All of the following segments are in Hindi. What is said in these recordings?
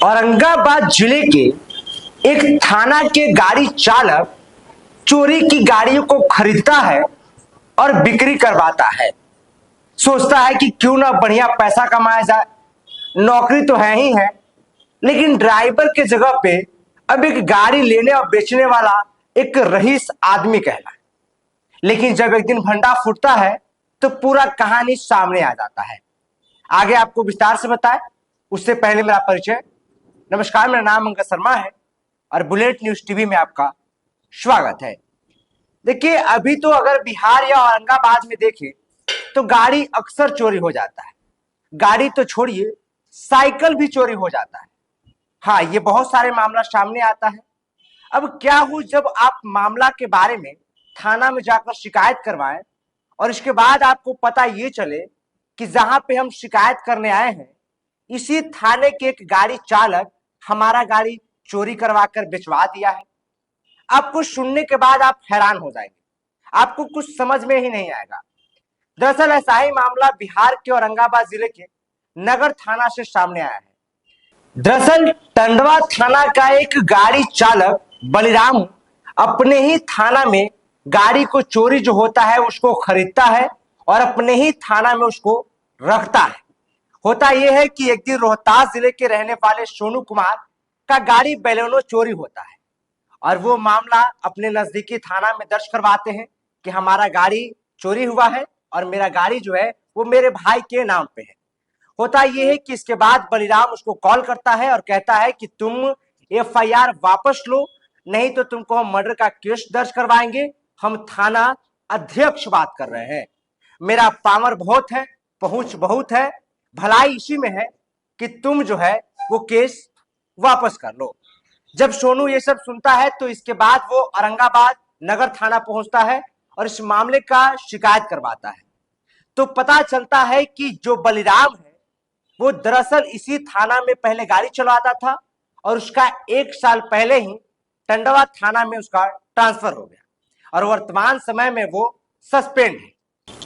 औरंगाबाद जिले के एक थाना के गाड़ी चालक चोरी की गाड़ियों को खरीदता है और बिक्री करवाता है। सोचता है कि क्यों ना बढ़िया पैसा कमाया जाए, नौकरी तो है ही है, लेकिन ड्राइवर के जगह पे अब एक गाड़ी लेने और बेचने वाला एक रईस आदमी कहला है। लेकिन जब एक दिन भंडा फूटता है तो पूरा कहानी सामने आ जाता है। आगे आपको विस्तार से बताए उससे पहले मेरा परिचय। नमस्कार, मेरा नाम अंकित शर्मा है और बुलेट न्यूज टीवी में आपका स्वागत है। देखिए, अभी तो अगर बिहार या औरंगाबाद में देखें तो गाड़ी अक्सर चोरी हो जाता है। गाड़ी तो छोड़िए, साइकिल भी चोरी हो जाता है। हाँ, ये बहुत सारे मामला सामने आता है। अब क्या हो, जब आप मामला के बारे में थाना में जाकर शिकायत करवाएं और इसके बाद आपको पता ये चले कि जहां पे हम शिकायत करने आए हैं इसी थाने के एक गाड़ी चालक हमारा गाड़ी चोरी करवाकर बेचवा दिया है। आपको सुनने के बाद आप हैरान हो जाएंगे, आपको कुछ समझ में ही नहीं आएगा। दरअसल ऐसा ही मामला बिहार के औरंगाबाद जिले के नगर थाना से सामने आया है। दरअसल टंडवा थाना का एक गाड़ी चालक बलिराम अपने ही थाना में गाड़ी को चोरी जो होता है उसको खरीदता है और अपने ही थाना में उसको रखता है। होता यह है कि एक दिन रोहतास जिले के रहने वाले सोनू कुमार का गाड़ी बेलेनो चोरी होता है और वो मामला अपने नजदीकी थाना में दर्ज करवाते हैं कि हमारा गाड़ी चोरी हुआ है और मेरा गाड़ी जो है वो मेरे भाई के नाम पे है। होता यह है कि इसके बाद बलिराम उसको कॉल करता है और कहता है कि तुम एफआईआर वापस लो, नहीं तो तुमको हम मर्डर का केस दर्ज करवाएंगे। हम थाना अध्यक्ष बात कर रहे हैं, मेरा पावर बहुत है, पहुंच बहुत है, भलाई इसी में है कि तुम जो है वो केस वापस कर लो। जब सोनू ये सब सुनता है तो इसके बाद वो औरंगाबाद नगर थाना पहुंचता है और इस मामले का शिकायत करवाता है। तो पता चलता है कि जो बलिराम है वो दरअसल इसी थाना में पहले गाड़ी चलाता था और उसका 1 साल पहले ही टंडवा थाना में उसका ट्रांसफर हो गया और वर्तमान समय में वो सस्पेंड है।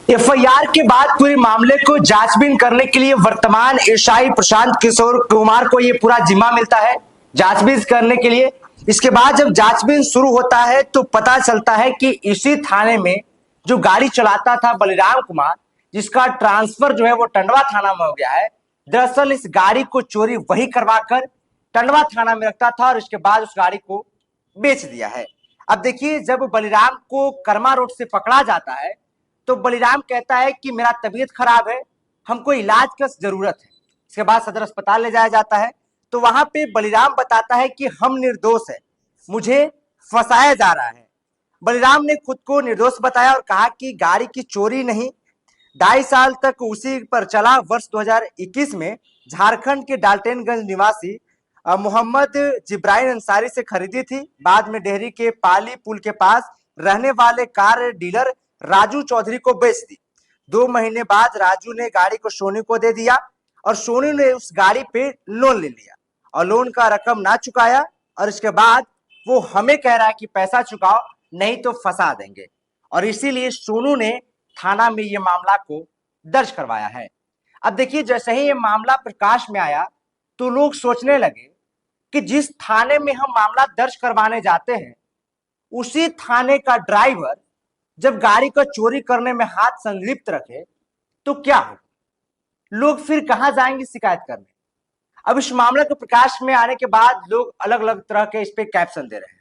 एफआईआर के बाद पूरे मामले को जांचबीन करने के लिए वर्तमान एसआई प्रशांत किशोर कुमार को ये पूरा जिम्मा मिलता है जांचबीन करने के लिए। इसके बाद जब जांचबीन शुरू होता है तो पता चलता है कि इसी थाने में जो गाड़ी चलाता था बलिराम कुमार, जिसका ट्रांसफर जो है वो टंडवा थाना में हो गया है, दरअसल इस गाड़ी को चोरी वही करवाकर टंडवा थाना में रखता था और इसके बाद उस गाड़ी को बेच दिया है। अब देखिए, जब बलिराम को कर्मा रोड से पकड़ा जाता है तो बलिराम कहता है कि मेरा तबीयत खराब है, हमको इलाज की जरूरत है। इसके बाद सदर अस्पताल ले जाया जाता है तो वहां पे बलिराम बताता है कि हम निर्दोष है, मुझे फंसाया जा रहा है। बलिराम ने खुद को निर्दोष बताया और कहा कि गाड़ी की चोरी नहीं, 2.5 साल तक उसी पर चला। वर्ष 2021 में झारखंड के डाल्टनगंज निवासी मोहम्मद जिब्राइल अंसारी से खरीदी थी। बाद में डेहरी के पाली पुल के पास रहने वाले कार डीलर राजू चौधरी को बेच दी। 2 महीने बाद राजू ने गाड़ी को सोनू को दे दिया और सोनू ने उस गाड़ी पे लोन ले लिया और लोन का रकम ना चुकाया और इसके बाद वो हमें कह रहा है कि पैसा चुकाओ नहीं तो फंसा देंगे और इसीलिए सोनू ने थाना में ये मामला को दर्ज करवाया है। अब देखिए, जैसे ही ये मामला प्रकाश में आया तो लोग सोचने लगे कि जिस थाने में हम मामला दर्ज करवाने जाते हैं उसी थाने का ड्राइवर जब गाड़ी का चोरी करने में हाथ संलिप्त रखे तो क्या हो, लोग फिर कहां जाएंगे शिकायत करने। अब इस मामले को प्रकाश में आने के बाद लोग अलग अलग तरह के इस पे कैप्शन दे रहे हैं।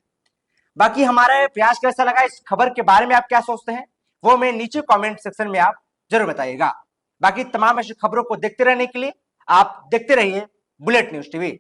बाकी हमारा प्रयास कैसा लगा, इस खबर के बारे में आप क्या सोचते हैं वो मैं नीचे कमेंट सेक्शन में आप जरूर बताइएगा। बाकी तमाम ऐसी खबरों को देखते रहने के लिए आप देखते रहिए बुलेट न्यूज टीवी।